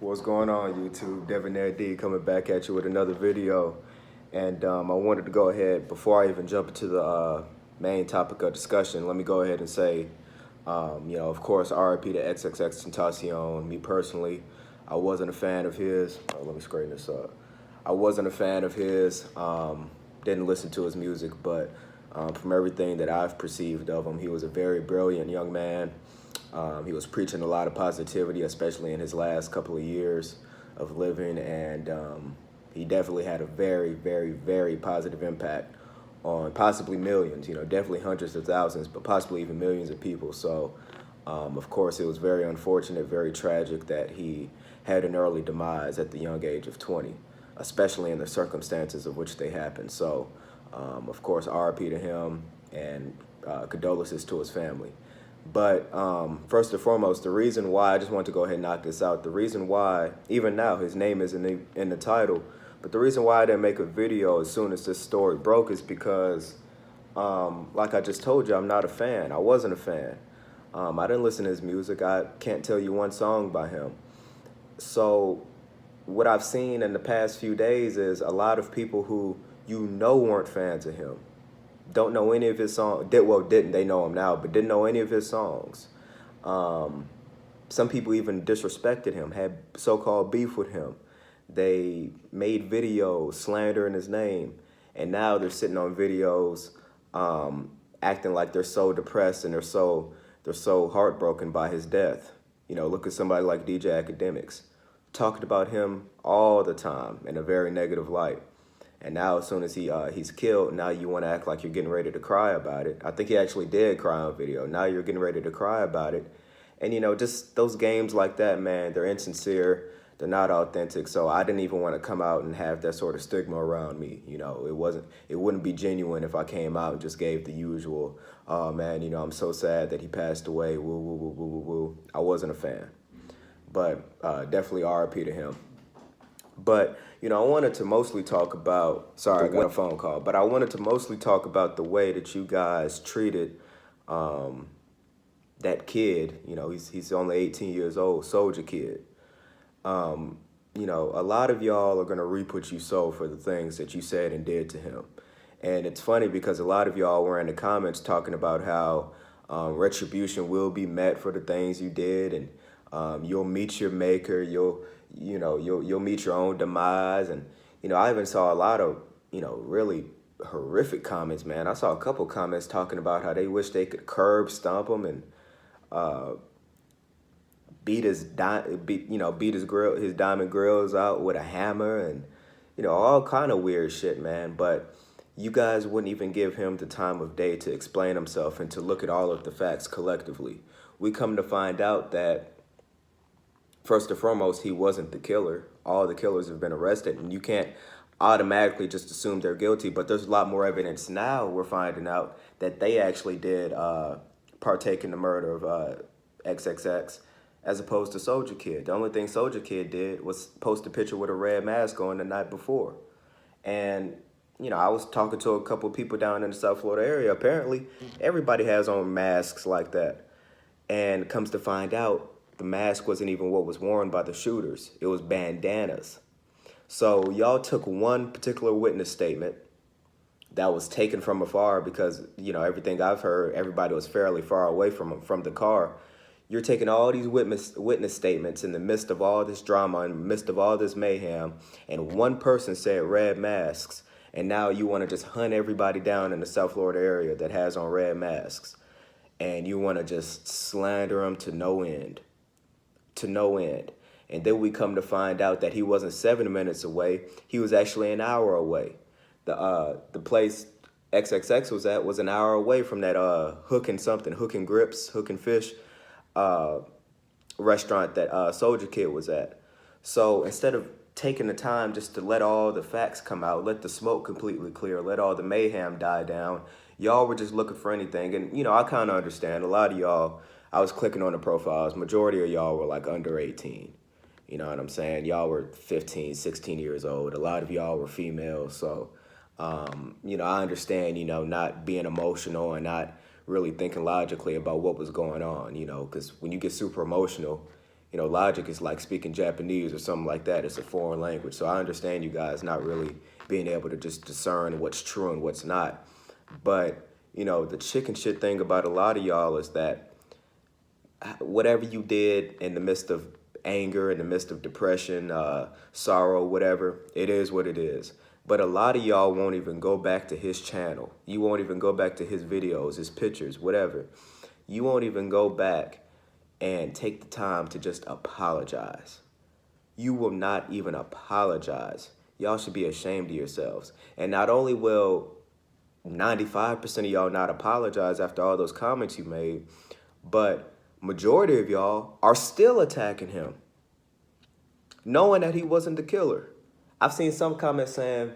What's going on, YouTube? Debonair D coming back at you with another video. And I wanted to go ahead, before I even jump into the main topic of discussion, let me go ahead and say, of course, RIP to XXXTentacion. Me personally, I wasn't a fan of his. Let me straighten this up. I wasn't a fan of his, didn't listen to his music, but from everything that I've perceived of him, he was a very brilliant young man. He was preaching a lot of positivity, especially in his last couple of years of living, and he definitely had a very, very, very positive impact on possibly millions, definitely hundreds of thousands, but possibly even millions of people. So, of course, it was very unfortunate, very tragic that he had an early demise at the young age of 20, especially in the circumstances of which they happened. So, of course, RIP to him, and condolences to his family. But first and foremost, the reason why, I just want to go ahead and knock this out, the reason why, even now, his name is in the title, but the reason why I didn't make a video as soon as this story broke is because, like I just told you, I'm not a fan. I wasn't a fan. I didn't listen to his music. I can't tell you one song by him. So what I've seen in the past few days is a lot of people who weren't fans of him, don't know any of his songs, didn't, they know him now, but didn't know any of his songs. Some people even disrespected him, had so-called beef with him. They made videos slandering his name, and now they're sitting on videos acting like they're so depressed and they're so heartbroken by his death. Look at somebody like DJ Academics, talking about him all the time in a very negative light. And now, as soon as he's killed, now you want to act like you're getting ready to cry about it. I think he actually did cry on video. Now you're getting ready to cry about it. And, just those games like that, man, they're insincere. They're not authentic. So I didn't even want to come out and have that sort of stigma around me. It wouldn't be genuine if I came out and just gave the usual, oh, man, I'm so sad that he passed away. Woo, woo, woo, woo, woo, woo. I wasn't a fan. But definitely RIP to him. But, I wanted to mostly talk about, sorry, I got a phone call, but I wanted to mostly talk about the way that you guys treated that kid. He's only 18 years old, Soulja kid. A lot of y'all are going to reap what you sow for the things that you said and did to him. And it's funny because a lot of y'all were in the comments talking about how retribution will be met for the things you did, and you'll meet your maker, you'll meet your own demise. And, I even saw a lot of, really horrific comments, man. I saw a couple comments talking about how they wish they could curb stomp him and beat his diamond grills out with a hammer and, all kind of weird shit, man. But you guys wouldn't even give him the time of day to explain himself and to look at all of the facts collectively. We come to find out that, first and foremost, he wasn't the killer. All the killers have been arrested, and you can't automatically just assume they're guilty. But there's a lot more evidence now. We're finding out that they actually did partake in the murder of XXX, as opposed to Soulja Kid. The only thing Soulja Kid did was post a picture with a red mask on the night before. And, I was talking to a couple of people down in the South Florida area. Apparently, everybody has on masks like that. And comes to find out, the mask wasn't even what was worn by the shooters. It was bandanas. So y'all took one particular witness statement that was taken from afar because, everything I've heard, everybody was fairly far away from the car. You're taking all these witness statements in the midst of all this drama, in the midst of all this mayhem, and one person said red masks, and now you want to just hunt everybody down in the South Florida area that has on red masks, and you want to just slander them to no end. And then we come to find out that he wasn't 7 minutes away. He was actually an hour away. The place XXX was at was an hour away from that Hook and Grips, Hook and Fish restaurant that Soulja Kid was at. So instead of taking the time just to let all the facts come out, let the smoke completely clear, let all the mayhem die down, y'all were just looking for anything. And, I kind of understand. A lot of y'all, I was clicking on the profiles. Majority of y'all were like under 18. You know what I'm saying? Y'all were 15, 16 years old. A lot of y'all were female. So, I understand, not being emotional and not really thinking logically about what was going on, because when you get super emotional, You know, logic is like speaking Japanese or something like that. It's a foreign language. So I understand you guys not really being able to just discern what's true and what's not. But, you know, the chicken shit thing about a lot of y'all is that whatever you did in the midst of anger, in the midst of depression, sorrow, whatever, it is what it is. But a lot of y'all won't even go back to his channel. You won't even go back to his videos, his pictures, whatever. You won't even go back and take the time to just apologize. You will not even apologize. Y'all should be ashamed of yourselves. And not only will 95% of y'all not apologize after all those comments you made, but majority of y'all are still attacking him, knowing that he wasn't the killer. I've seen some comments saying,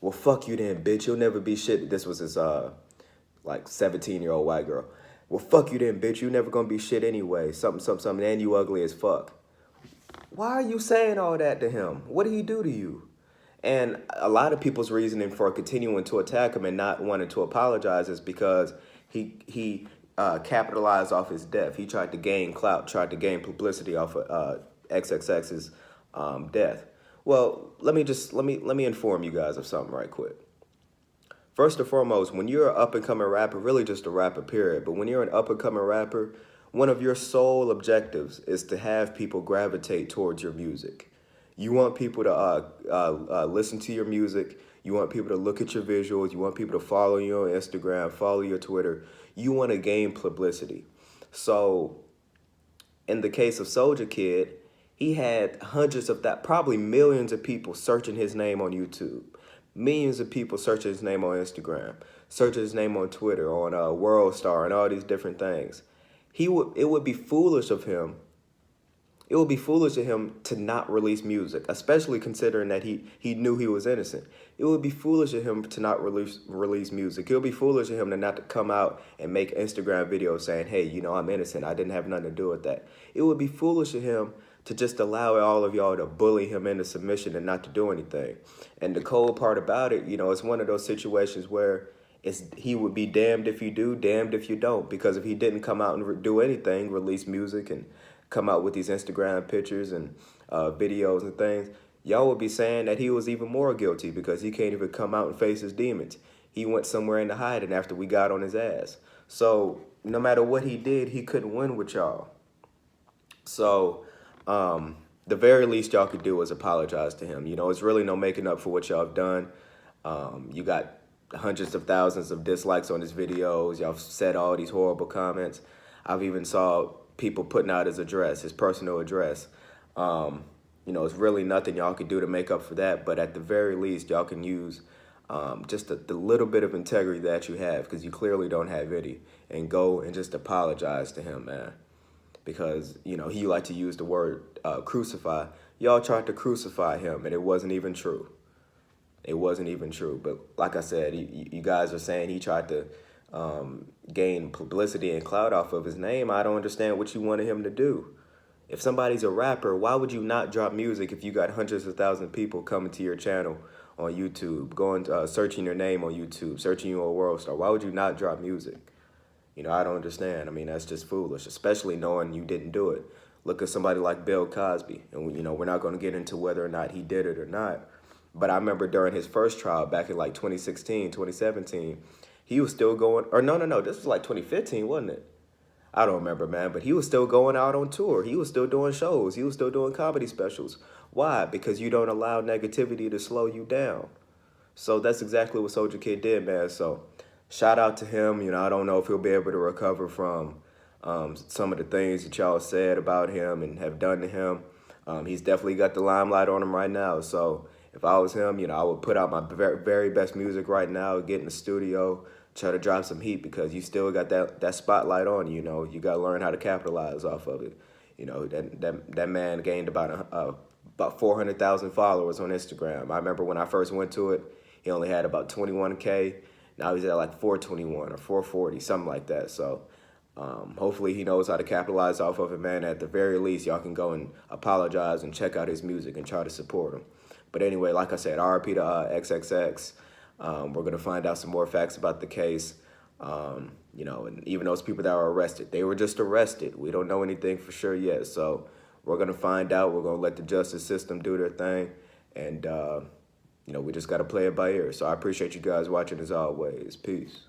well, fuck you then, bitch. You'll never be shit. This was his, like, 17-year-old white girl. Well, fuck you then, bitch. You never gonna be shit anyway. Something, and you ugly as fuck. Why are you saying all that to him? What did he do to you? And a lot of people's reasoning for continuing to attack him and not wanting to apologize is because he capitalized off his death. He tried to gain clout, tried to gain publicity off of XXX's death. Well, let me inform you guys of something right quick. First and foremost, when you're an up-and-coming rapper, really just a rapper, period, but when you're an up-and-coming rapper, one of your sole objectives is to have people gravitate towards your music. You want people to listen to your music. You want people to look at your visuals. You want people to follow you on Instagram, follow your Twitter. You want to gain publicity. So in the case of Soulja Kid, he had hundreds of that, probably millions of people searching his name on YouTube. Millions of people searching his name on Instagram, searching his name on Twitter, on World Star, and all these different things. It would be foolish of him. It would be foolish of him to not release music, especially considering that he knew he was innocent. It would be foolish of him to not release music. It would be foolish of him to not to come out and make Instagram videos saying, hey, you know, I'm innocent. I didn't have nothing to do with that. It would be foolish of him to just allow all of y'all to bully him into submission and not to do anything. And the cold part about it, you know, it's one of those situations where he would be damned if you do, damned if you don't. Because if he didn't come out and do anything, release music and come out with these Instagram pictures and videos and things, y'all would be saying that he was even more guilty because he can't even come out and face his demons. He went somewhere into hiding after we got on his ass. So no matter what he did, he couldn't win with y'all. So the very least y'all could do is apologize to him. You know, it's really no making up for what y'all have done. You got hundreds of thousands of dislikes on his videos. Y'all said all these horrible comments. I've even saw people putting out his address, his personal address. You know, it's really nothing y'all could do to make up for that. But at the very least, y'all can use just the little bit of integrity that you have, because you clearly don't have any, and go and just apologize to him, man. Because, you know, he like to use the word crucify. Y'all tried to crucify him, and it wasn't even true. It wasn't even true. But like I said, you guys are saying he tried to gain publicity and clout off of his name. I don't understand what you wanted him to do. If somebody's a rapper, why would you not drop music if you got hundreds of thousands of people coming to your channel on YouTube, going searching your name on YouTube, searching you on World Star? Why would you not drop music? You know, I don't understand. I mean, that's just foolish, especially knowing you didn't do it. Look at somebody like Bill Cosby, and you know, we're not going to get into whether or not he did it or not. But I remember during his first trial back in like 2016, 2017, he was still going, or no, this was like 2015, wasn't it? I don't remember, man, but he was still going out on tour. He was still doing shows. He was still doing comedy specials. Why? Because you don't allow negativity to slow you down. So that's exactly what Soulja Kid did, man. So shout out to him. You know, I don't know if he'll be able to recover from some of the things that y'all said about him and have done to him. He's definitely got the limelight on him right now. So if I was him, you know, I would put out my very best music right now, get in the studio, try to drop some heat, because you still got that spotlight on you. You know, you got to learn how to capitalize off of it. You know, that man gained about 400,000 followers on Instagram. I remember when I first went to it, he only had about 21K. Now he's at like 421 or 440, something like that. So hopefully he knows how to capitalize off of it, man. At the very least, y'all can go and apologize and check out his music and try to support him. But anyway, like I said, RIP to XXX. We're going to find out some more facts about the case. You know, and even those people that were arrested, they were just arrested. We don't know anything for sure yet. So we're going to find out. We're going to let the justice system do their thing. And, you know, we just got to play it by ear. So I appreciate you guys watching as always. Peace.